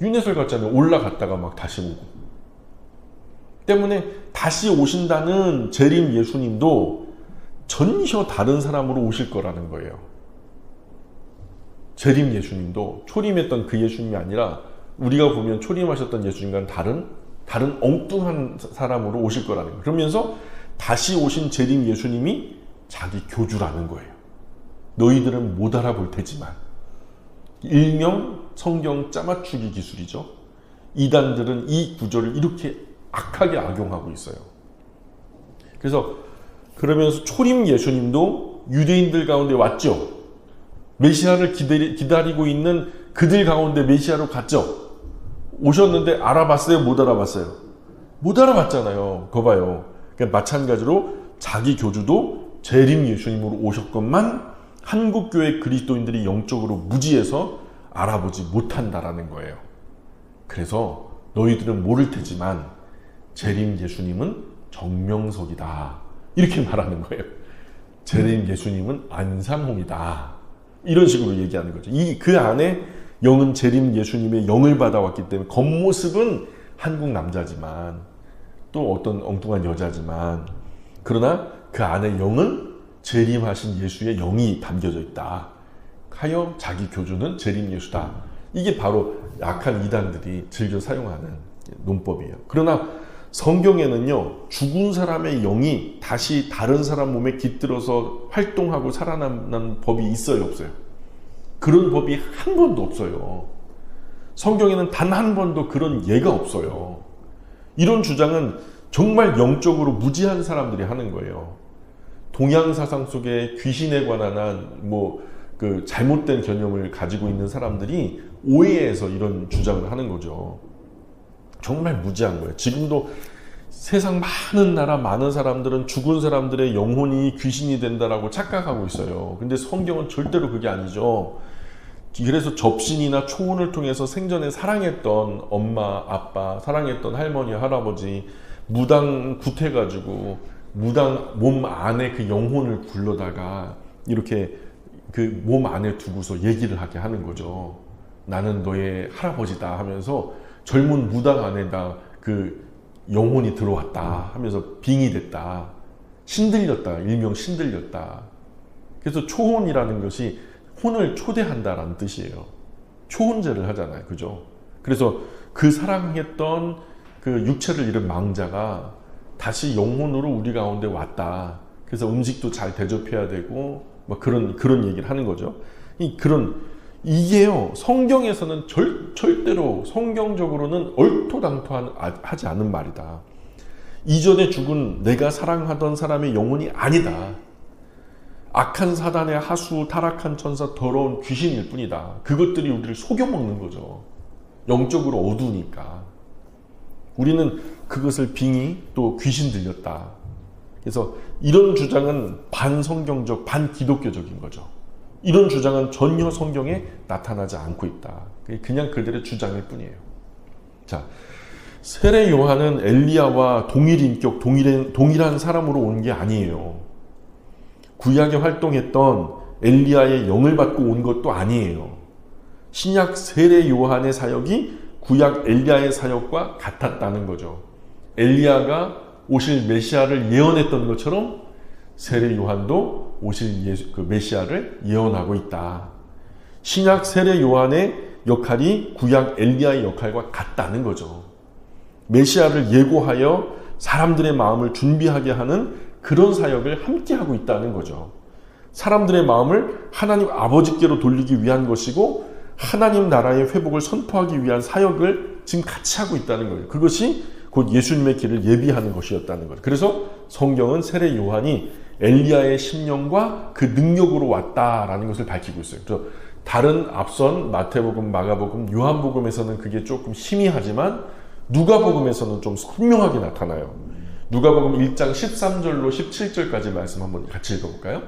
A: 윤회설 같잖아요. 올라갔다가 막 다시 오고. 때문에 다시 오신다는 재림 예수님도 전혀 다른 사람으로 오실 거라는 거예요. 재림 예수님도 초림했던 그 예수님이 아니라 우리가 보면 초림하셨던 예수님과는 다른 엉뚱한 사람으로 오실 거라는 거예요. 그러면서 다시 오신 재림 예수님이 자기 교주라는 거예요. 너희들은 못 알아볼 테지만. 일명 성경 짜맞추기 기술이죠. 이단들은 이 구절을 이렇게 악하게 악용하고 있어요. 그래서 그러면서 초림 예수님도 유대인들 가운데 왔죠. 메시아를 기다리고 있는 그들 가운데 메시아로 갔죠. 오셨는데 알아봤어요? 못 알아봤어요? 못 알아봤잖아요. 그거 봐요. 그러니까 마찬가지로 자기 교주도 재림 예수님으로 오셨건만 한국교회 그리스도인들이 영적으로 무지해서 알아보지 못한다라는 거예요. 그래서 너희들은 모를 테지만 재림 예수님은 정명석이다. 이렇게 말하는 거예요. 재림 예수님은 안상홍이다. 이런 식으로 얘기하는 거죠. 그 안에 영은 재림 예수님의 영을 받아왔기 때문에 겉모습은 한국 남자지만 또 어떤 엉뚱한 여자지만 그러나 그 안에 영은 재림하신 예수의 영이 담겨져 있다. 하여 자기 교주는 재림 예수다. 이게 바로 악한 이단들이 즐겨 사용하는 논법이에요. 그러나 성경에는요, 죽은 사람의 영이 다시 다른 사람 몸에 깃들어서 활동하고 살아남는 법이 있어요, 없어요? 그런 법이 한 번도 없어요. 성경에는 단 한 번도 그런 예가 없어요. 이런 주장은 정말 영적으로 무지한 사람들이 하는 거예요. 동양 사상 속에 귀신에 관한 그 잘못된 개념을 가지고 있는 사람들이 오해해서 이런 주장을 하는 거죠. 정말 무지한 거예요. 지금도 세상 많은 나라 많은 사람들은 죽은 사람들의 영혼이 귀신이 된다라고 착각하고 있어요. 근데 성경은 절대로 그게 아니죠. 그래서 접신이나 초혼을 통해서 생전에 사랑했던 엄마, 아빠, 사랑했던 할머니, 할아버지 무당 굿해가지고 무당 몸 안에 그 영혼을 불러다가 이렇게 그 몸 안에 두고서 얘기를 하게 하는 거죠. 나는 너의 할아버지다 하면서 젊은 무당 안에다 그 영혼이 들어왔다 하면서 빙이 됐다. 신들렸다. 일명 신들렸다. 그래서 초혼이라는 것이 혼을 초대한다라는 뜻이에요. 초혼제를 하잖아요. 그죠? 그래서 그 사랑했던 그 육체를 잃은 망자가 다시 영혼으로 우리 가운데 왔다. 그래서 음식도 잘 대접해야 되고 뭐 그런 얘기를 하는 거죠. 이게요. 성경에서는 절대로 성경적으로는 얼토당토하지 않은 말이다. 이전에 죽은 내가 사랑하던 사람의 영혼이 아니다. 악한 사단의 하수, 타락한 천사, 더러운 귀신일 뿐이다. 그것들이 우리를 속여먹는 거죠. 영적으로 어두우니까. 우리는 그것을 빙의 또 귀신 들렸다. 그래서 이런 주장은 반성경적, 반기독교적인 거죠. 이런 주장은 전혀 성경에 나타나지 않고 있다. 그냥 그들의 주장일 뿐이에요. 자, 세례 요한은 엘리야와 동일 인격, 동일한 사람으로 온 게 아니에요. 구약에 활동했던 엘리야의 영을 받고 온 것도 아니에요. 신약 세례 요한의 사역이 구약 엘리야의 사역과 같았다는 거죠. 엘리야가 오실 메시아를 예언했던 것처럼 세례 요한도 오실 그 메시아를 예언하고 있다. 신약 세례 요한의 역할이 구약 엘리야의 역할과 같다는 거죠. 메시아를 예고하여 사람들의 마음을 준비하게 하는 그런 사역을 함께 하고 있다는 거죠. 사람들의 마음을 하나님 아버지께로 돌리기 위한 것이고 하나님 나라의 회복을 선포하기 위한 사역을 지금 같이 하고 있다는 거예요. 그것이 곧 예수님의 길을 예비하는 것이었다는 거죠. 그래서 성경은 세례 요한이 엘리야의 심령과 그 능력으로 왔다라는 것을 밝히고 있어요. 그래서 다른 앞선 마태복음, 마가복음, 요한복음에서는 그게 조금 희미하지만 누가복음에서는 좀 선명하게 나타나요. 누가복음 1장 13절로 17절까지 말씀 한번 같이 읽어볼까요?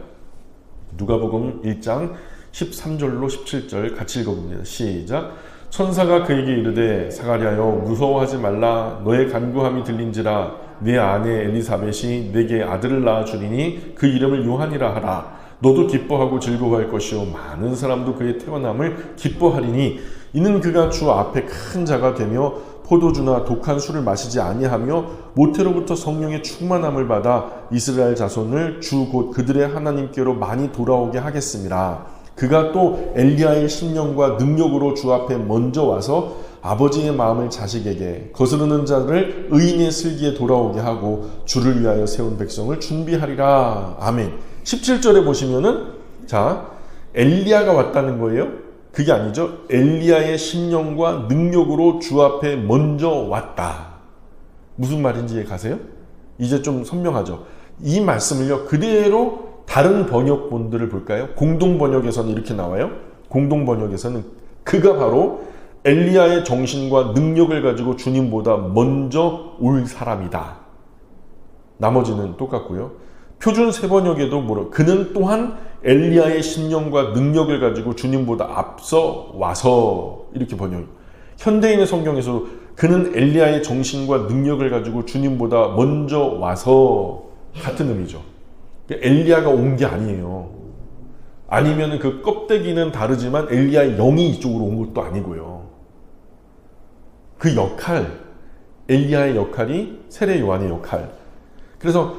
A: 누가복음 1장 13절로 17절 같이 읽어봅니다. 시작. 천사가 그에게 이르되 사가랴여 무서워하지 말라. 너의 간구함이 들린지라. 네 아내 엘리사벳이 네게 아들을 낳아주리니 그 이름을 요한이라 하라. 너도 기뻐하고 즐거워할 것이요 많은 사람도 그의 태어남을 기뻐하리니 이는 그가 주 앞에 큰 자가 되며 포도주나 독한 술을 마시지 아니하며 모태로부터 성령의 충만함을 받아 이스라엘 자손을 주 곧 그들의 하나님께로 많이 돌아오게 하겠습니다. 그가 또 엘리야의 심령과 능력으로 주 앞에 먼저 와서 아버지의 마음을 자식에게 거스르는 자를 의인의 슬기에 돌아오게 하고 주를 위하여 세운 백성을 준비하리라. 아멘. 17절에 보시면은 자 엘리야가 왔다는 거예요. 그게 아니죠. 엘리야의 심령과 능력으로 주 앞에 먼저 왔다. 무슨 말인지 이해 가세요? 이제 좀 선명하죠. 이 말씀을요 그대로 다른 번역본들을 볼까요? 공동번역에서는 이렇게 나와요. 공동번역에서는 그가 바로 엘리야의 정신과 능력을 가지고 주님보다 먼저 올 사람이다. 나머지는 똑같고요. 표준 세번역에도 그는 또한 엘리야의 심령과 능력을 가지고 주님보다 앞서 와서 이렇게 번역. 현대인의 성경에서 그는 엘리야의 정신과 능력을 가지고 주님보다 먼저 와서 같은 의미죠. 엘리야가 온 게 아니에요. 아니면 그 껍데기는 다르지만 엘리야의 영이 이쪽으로 온 것도 아니고요. 그 역할, 엘리야의 역할이 세례 요한의 역할. 그래서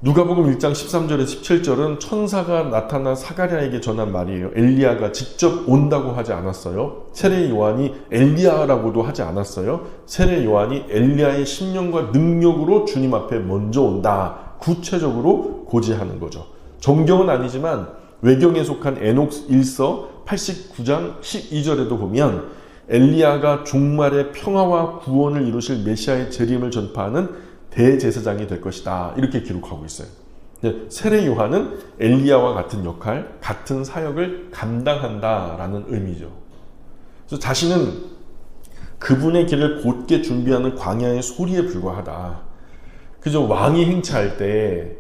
A: 누가복음 1장 13절에 17절은 천사가 나타나 사가랴에게 전한 말이에요. 엘리야가 직접 온다고 하지 않았어요. 세례 요한이 엘리야라고도 하지 않았어요. 세례 요한이 엘리야의 심령과 능력으로 주님 앞에 먼저 온다. 구체적으로 고지하는 거죠. 정경은 아니지만 외경에 속한 에녹 1서 89장 12절에도 보면 엘리야가 종말의 평화와 구원을 이루실 메시아의 재림을 전파하는 대제사장이 될 것이다. 이렇게 기록하고 있어요. 세례 요한은 엘리야와 같은 역할, 같은 사역을 감당한다라는 의미죠. 그래서 자신은 그분의 길을 곧게 준비하는 광야의 소리에 불과하다. 그죠? 왕이 행차할 때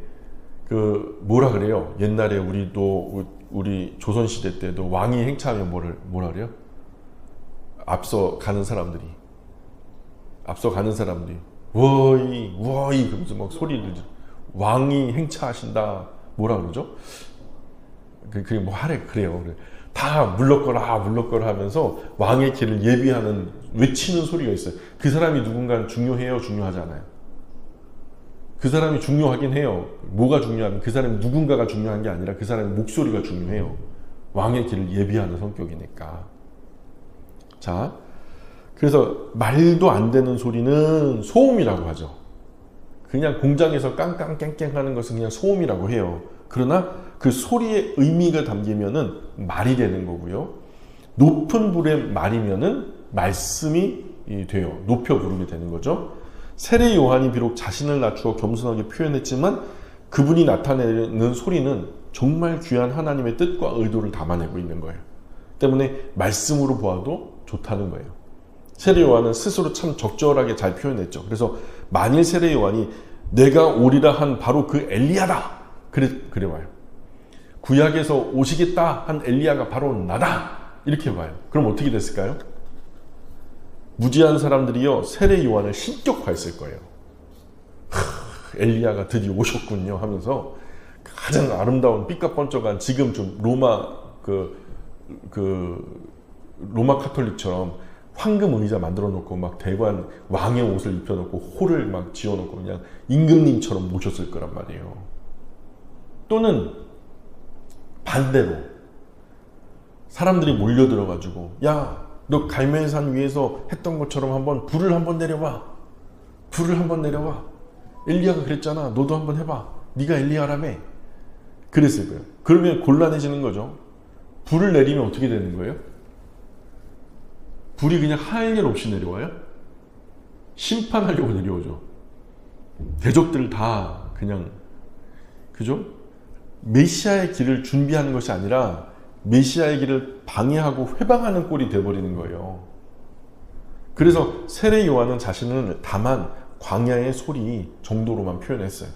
A: 뭐라 그래요? 옛날에 우리 조선시대 때도 왕이 행차하면 뭐라 그래요? 앞서 가는 사람들이 워이 그러면서 막 소리를 왕이 행차하신다 뭐라 그러죠? 그게 뭐 하래 그래요. 다 물러거라 하면서 왕의 길을 예비하는 외치는 소리가 있어요. 그 사람이 누군가는 중요해요, 중요하지 않아요? 그 사람이 중요하긴 해요. 뭐가 중요하면 그 사람이 누군가가 중요한 게 아니라 그 사람의 목소리가 중요해요. 왕의 길을 예비하는 성격이니까. 자, 그래서 말도 안 되는 소리는 소음이라고 하죠. 그냥 공장에서 깡깡깽깽 하는 것은 그냥 소음이라고 해요. 그러나 그 소리의 의미가 담기면은 말이 되는 거고요. 높은 불의 말이면은 말씀이 돼요. 높여 부르게 되는 거죠. 세례 요한이 비록 자신을 낮추어 겸손하게 표현했지만 그분이 나타내는 소리는 정말 귀한 하나님의 뜻과 의도를 담아내고 있는 거예요. 때문에 말씀으로 보아도 좋다는 거예요. 세례 요한은 스스로 참 적절하게 잘 표현했죠. 그래서 만일 세례 요한이 내가 오리라 한 바로 그 엘리야다 그래 봐요. 구약에서 오시겠다 한 엘리야가 바로 나다 이렇게 봐요. 그럼 어떻게 됐을까요? 무지한 사람들이요 세례 요한을 신격화했을 거예요. 엘리야가 드디어 오셨군요 하면서 가장 아름다운 삐까뻔쩍한 지금 좀 로마 로마 카톨릭처럼 황금 의자 만들어 놓고 막 대관 왕의 옷을 입혀 놓고 홀을 막 지어 놓고 그냥 임금님처럼 모셨을 거란 말이에요. 또는 반대로 사람들이 몰려들어 가지고 야 너 갈멜산 위에서 했던 것처럼 한번 불을 한번 내려봐. 엘리야가 그랬잖아. 너도 한번 해봐. 네가 엘리야라며. 그랬을 거예요. 그러면 곤란해지는 거죠. 불을 내리면 어떻게 되는 거예요? 불이 그냥 할 일 없이 내려와요? 심판하려고 내려오죠. 대적들 다 그냥 그죠? 메시아의 길을 준비하는 것이 아니라 메시아의 길을 방해하고 회방하는 꼴이 되어버리는 거예요. 그래서 세례 요한은 자신은 다만 광야의 소리 정도로만 표현했어요.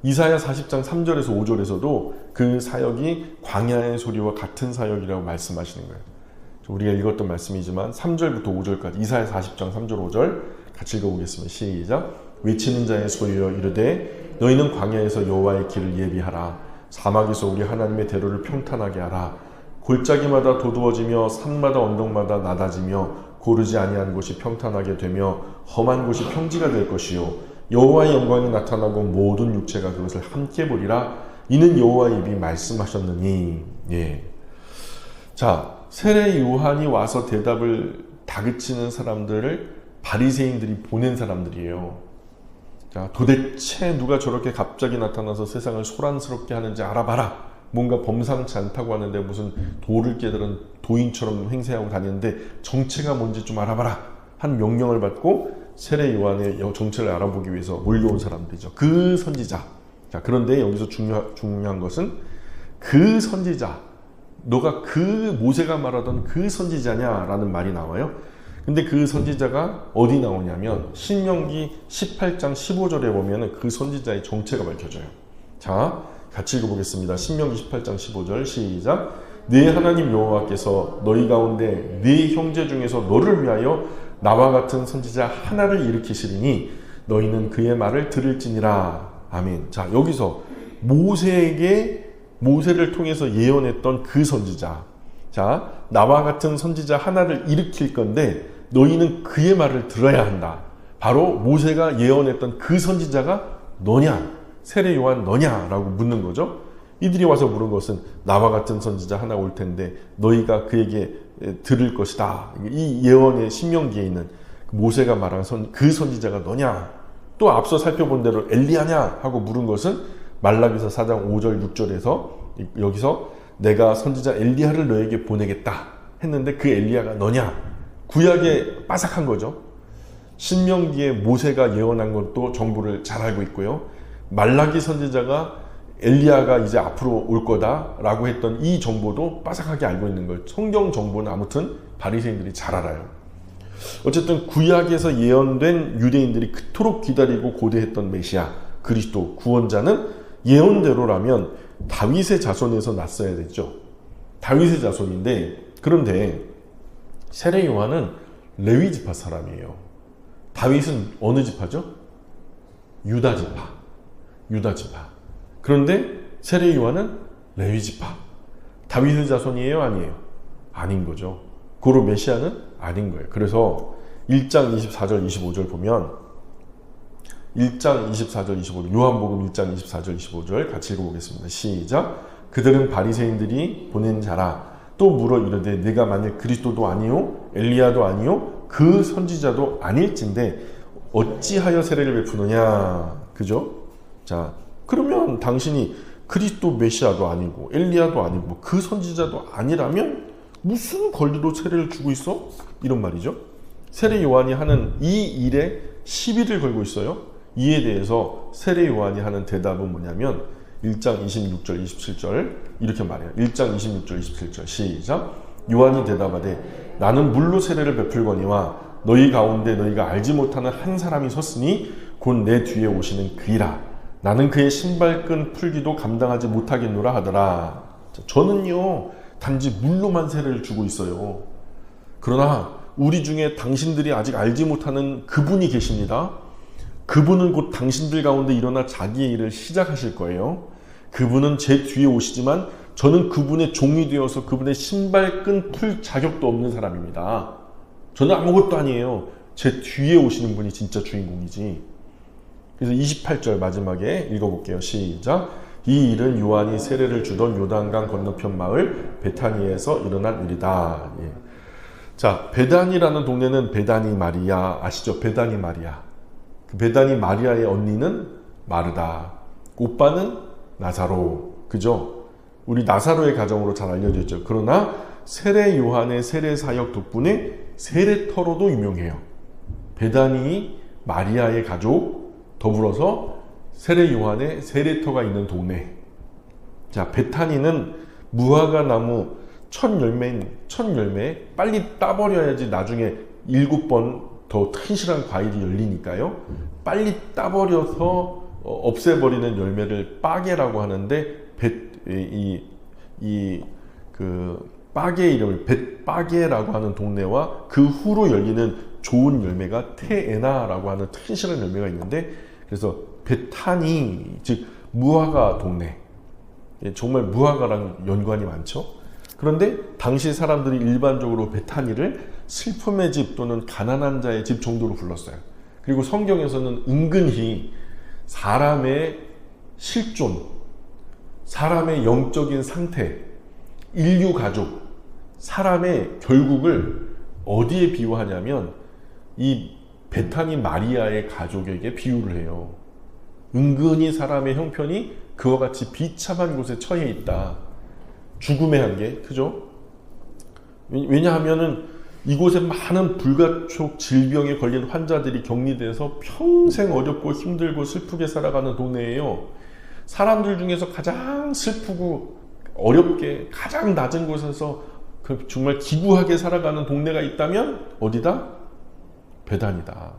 A: 이사야 40장 3절에서 5절에서도 그 사역이 광야의 소리와 같은 사역이라고 말씀하시는 거예요. 우리가 읽었던 말씀이지만 3절부터 5절까지 이사야 40장 3절 5절 같이 읽어보겠습니다. 시작. 외치는 자의 소리여 이르되 너희는 광야에서 여호와의 길을 예비하라. 사막에서 우리 하나님의 대로를 평탄하게 하라. 골짜기마다 도두어지며 산마다 언덕마다 낮아지며 고르지 아니한 곳이 평탄하게 되며 험한 곳이 평지가 될 것이요 여호와의 영광이 나타나고 모든 육체가 그것을 함께 보리라. 이는 여호와의 입이 말씀하셨느니. 예. 자, 세례 요한이 와서 대답을 다그치는 사람들을 바리새인들이 보낸 사람들이에요. 자, 도대체 누가 저렇게 갑자기 나타나서 세상을 소란스럽게 하는지 알아봐라. 뭔가 범상치 않다고 하는데 무슨 도를 깨달은 도인처럼 행세하고 다니는데 정체가 뭔지 좀 알아봐라. 한 명령을 받고 세례 요한의 정체를 알아보기 위해서 몰려온 사람들이죠. 그 선지자. 자, 그런데 여기서 중요한 것은 그 선지자. 너가 그 모세가 말하던 그 선지자냐라는 말이 나와요. 근데 그 선지자가 어디 나오냐면 신명기 18장 15절에 보면 그 선지자의 정체가 밝혀져요. 자, 같이 읽어보겠습니다. 신명기 18장 15절 시작. 네 하나님 여호와께서 너희 가운데 네 형제 중에서 너를 위하여 나와 같은 선지자 하나를 일으키시리니 너희는 그의 말을 들을지니라. 아멘. 자, 여기서 모세를 통해서 예언했던 그 선지자. 자, 나와 같은 선지자 하나를 일으킬 건데 너희는 그의 말을 들어야 한다. 바로 모세가 예언했던 그 선지자가 너냐? 세례 요한 너냐라고 묻는 거죠. 이들이 와서 물은 것은 나와 같은 선지자 하나 올 텐데 너희가 그에게 들을 것이다. 이 예언의 신명기에 있는 모세가 말한 그 선지자가 너냐? 또 앞서 살펴본 대로 엘리야냐? 하고 물은 것은 말라기서 4장 5절 6절에서 여기서 내가 선지자 엘리야를 너에게 보내겠다 했는데 그 엘리야가 너냐? 구약에 빠삭한 거죠. 신명기에 모세가 예언한 것도 정보를 잘 알고 있고요. 말라기 선지자가 엘리야가 이제 앞으로 올 거다라고 했던 이 정보도 빠삭하게 알고 있는 걸 성경 정보는 아무튼 바리새인들이 잘 알아요. 어쨌든 구약에서 예언된 유대인들이 그토록 기다리고 고대했던 메시아 그리스도 구원자는 예언대로라면 다윗의 자손에서 났어야 됐죠. 다윗의 자손인데, 그런데 세례 요한은 레위 지파 사람이에요. 다윗은 어느 지파죠? 유다 지파. 유다 지파. 그런데 세례 요한은 레위 지파. 다윗의 자손이에요? 아니에요? 아닌 거죠. 고로 메시아는 아닌 거예요. 그래서 1장 24절 25절 보면 1장 24절 25절 요한복음 1장 24절 25절 같이 읽어보겠습니다. 시작. 그들은 바리새인들이 보낸 자라. 또 물어 이르되 내가 만일 그리스도도 아니요 엘리야도 아니요 그 선지자도 아닐진데 어찌하여 세례를 베푸느냐. 그죠? 자, 그러면 당신이 그리스도 메시아도 아니고 엘리야도 아니고 그 선지자도 아니라면 무슨 권리로 세례를 주고 있어? 이런 말이죠. 세례 요한이 하는 이 일에 시비를 걸고 있어요. 이에 대해서 세례 요한이 하는 대답은 뭐냐면 1장 26절 27절 이렇게 말해요. 1장 26절 27절 시작. 요한이 대답하되 나는 물로 세례를 베풀거니와 너희 가운데 너희가 알지 못하는 한 사람이 섰으니 곧 내 뒤에 오시는 그이라. 나는 그의 신발끈 풀기도 감당하지 못하겠노라 하더라. 자, 저는요 단지 물로만 세례를 주고 있어요. 그러나 우리 중에 당신들이 아직 알지 못하는 그분이 계십니다. 그분은 곧 당신들 가운데 일어나 자기의 일을 시작하실 거예요. 그분은 제 뒤에 오시지만 저는 그분의 종이 되어서 그분의 신발끈 풀 자격도 없는 사람입니다. 저는 아무것도 아니에요. 제 뒤에 오시는 분이 진짜 주인공이지. 그래서 28절 마지막에 읽어볼게요. 시작. 이 일은 요한이 세례를 주던 요단강 건너편 마을 베타니에서 일어난 일이다. 예. 자, 베단이라는 동네는 베다니 마리아 아시죠? 베다니 마리아. 그 베다니 마리아의 언니는 마르다. 오빠는 나사로. 그죠? 우리 나사로의 가정으로 잘 알려져 있죠. 그러나 세례 요한의 세례 사역 덕분에 세례터로도 유명해요. 베다니 마리아의 가족 더불어서 세례 요한의 세례터가 있는 동네. 자, 베타니는 무화과 나무 첫 열매 빨리 따버려야지 나중에 7번 더 튼실한 과일이 열리니까요. 빨리 따버려서 없애버리는 열매를 빠게라고 하는데 빠게 이름을 벳빠게라고 하는 동네와 그 후로 열리는 좋은 열매가 테에나라고 하는 튼실한 열매가 있는데, 그래서 베타니 즉 무화과 동네. 정말 무화과랑 연관이 많죠. 그런데 당시 사람들이 일반적으로 베타니를 슬픔의 집 또는 가난한 자의 집 정도로 불렀어요. 그리고 성경에서는 은근히 사람의 실존, 사람의 영적인 상태, 인류 가족, 사람의 결국을 어디에 비유하냐면 이 베타니 마리아의 가족에게 비유를 해요. 은근히 사람의 형편이 그와 같이 비참한 곳에 처해 있다. 죽음의 한계, 그죠? 왜냐하면은 이곳에 많은 불가촉 질병에 걸린 환자들이 격리돼서 평생 어렵고 힘들고 슬프게 살아가는 동네예요. 사람들 중에서 가장 슬프고 어렵게 가장 낮은 곳에서 정말 기구하게 살아가는 동네가 있다면 어디다? 베단이다.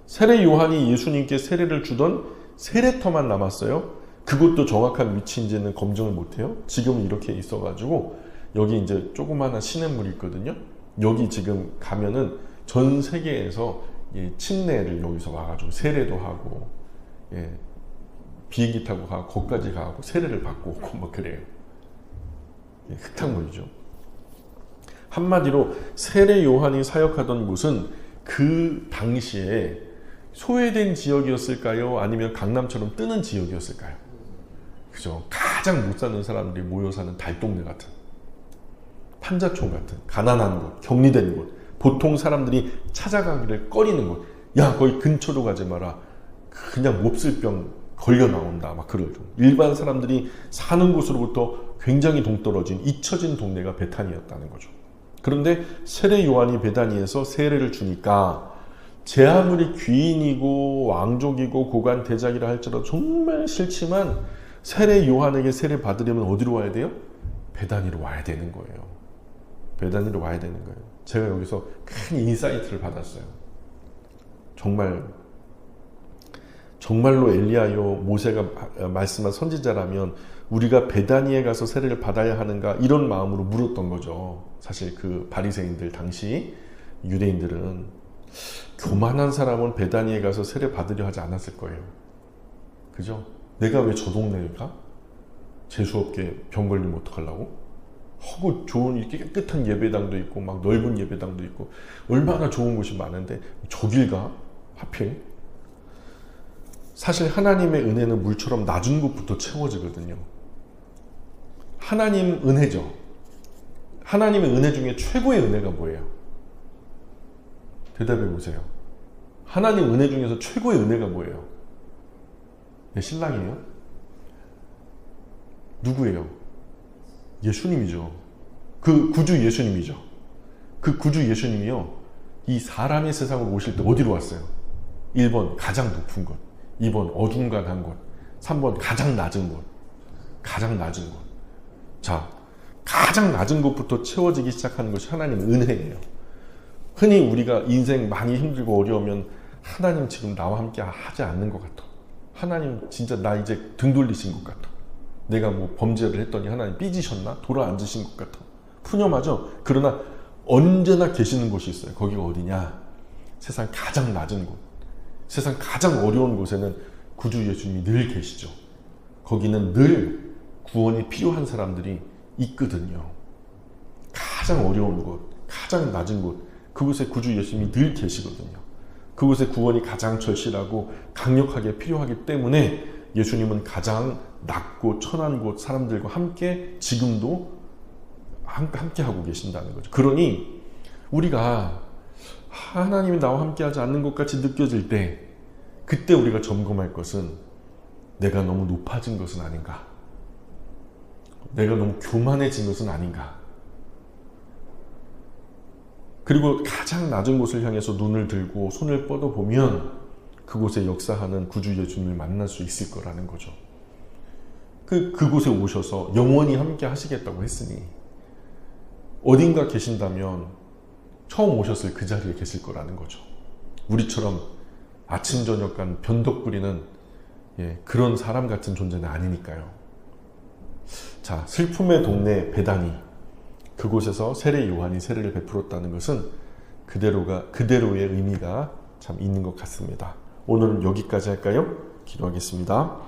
A: 세례 요한이 예수님께 세례를 주던 세례터만 남았어요. 그것도 정확한 위치인지는 검증을 못해요. 지금은 이렇게 있어가지고 여기 이제 조그마한 시냇물이 있거든요. 여기 지금 가면은 전 세계에서 침례를 여기서 와가지고 세례도 하고, 비행기 타고 가고 거기까지 가고 세례를 받고 오고 뭐 그래요. 흙탕물이죠. 한마디로 세례 요한이 사역하던 곳은 그 당시에 소외된 지역이었을까요? 아니면 강남처럼 뜨는 지역이었을까요? 그죠? 가장 못 사는 사람들이 모여 사는 달동네 같은, 판자촌 같은, 가난한 곳, 격리된 곳, 보통 사람들이 찾아가기를 꺼리는 곳. 야, 거기 근처로 가지 마라. 그냥 몹쓸병 걸려 나온다. 막 그럴 정도. 일반 사람들이 사는 곳으로부터 굉장히 동떨어진 잊혀진 동네가 베타니였다는 거죠. 그런데 세례 요한이 베다니에서 세례를 주니까 제 아무리 귀인이고 왕족이고 고관 대작이라 할지라도 정말 싫지만 세례 요한에게 세례 받으려면 어디로 와야 돼요? 베다니로 와야 되는 거예요. 베다니로 와야 되는 거예요. 제가 여기서 큰 인사이트를 받았어요. 정말 정말로 엘리야요 모세가 말씀한 선지자라면 우리가 베다니에 가서 세례를 받아야 하는가 이런 마음으로 물었던 거죠. 사실 그 바리새인들 당시 유대인들은 교만한 사람은 베다니에 가서 세례 받으려 하지 않았을 거예요. 그죠? 내가 왜 저 동네에 가? 재수없게 병 걸리면 어떡하려고? 하고 좋은 이렇게 깨끗한 예배당도 있고 막 넓은 예배당도 있고 얼마나 좋은 곳이 많은데 저길 가? 하필? 사실 하나님의 은혜는 물처럼 낮은 곳부터 채워지거든요. 하나님 은혜죠. 하나님의 은혜 중에 최고의 은혜가 뭐예요? 대답해 보세요. 하나님 은혜 중에서 최고의 은혜가 뭐예요? 내 신랑이에요? 누구예요? 예수님이죠. 그 구주 예수님이죠. 그 구주 예수님이요. 이 사람의 세상으로 오실 때 어디로 왔어요? 1번 가장 높은 곳, 2번 어중간한 곳, 3번 가장 낮은 곳. 가장 낮은 곳. 자, 가장 낮은 곳부터 채워지기 시작하는 것이 하나님의 은혜예요. 흔히 우리가 인생 많이 힘들고 어려우면 하나님 지금 나와 함께 하지 않는 것 같아. 하나님 진짜 나 이제 등 돌리신 것 같아. 내가 뭐 범죄를 했더니 하나님 삐지셨나? 돌아 앉으신 것 같아. 푸념하죠? 그러나 언제나 계시는 곳이 있어요. 거기가 어디냐? 세상 가장 낮은 곳. 세상 가장 어려운 곳에는 구주 예수님이 늘 계시죠. 거기는 늘 구원이 필요한 사람들이 있거든요. 가장 어려운 곳, 가장 낮은 곳, 그곳에 구주 예수님이 늘 계시거든요. 그곳에 구원이 가장 절실하고 강력하게 필요하기 때문에 예수님은 가장 낮고 천한 곳 사람들과 함께 지금도 함께 하고 계신다는 거죠. 그러니 우리가 하나님이 나와 함께 하지 않는 것 같이 느껴질 때 그때 우리가 점검할 것은 내가 너무 높아진 것은 아닌가? 내가 너무 교만해진 것은 아닌가? 그리고 가장 낮은 곳을 향해서 눈을 들고 손을 뻗어보면 그곳에 역사하는 구주 예수님을 만날 수 있을 거라는 거죠. 그곳에 오셔서 영원히 함께 하시겠다고 했으니 어딘가 계신다면 처음 오셨을 그 자리에 계실 거라는 거죠. 우리처럼 아침 저녁간 변덕 부리는 그런 사람 같은 존재는 아니니까요. 자, 슬픔의 동네 베다니, 그곳에서 세례 요한이 세례를 베풀었다는 것은 그대로의 의미가 참 있는 것 같습니다. 오늘은 여기까지 할까요? 기도하겠습니다.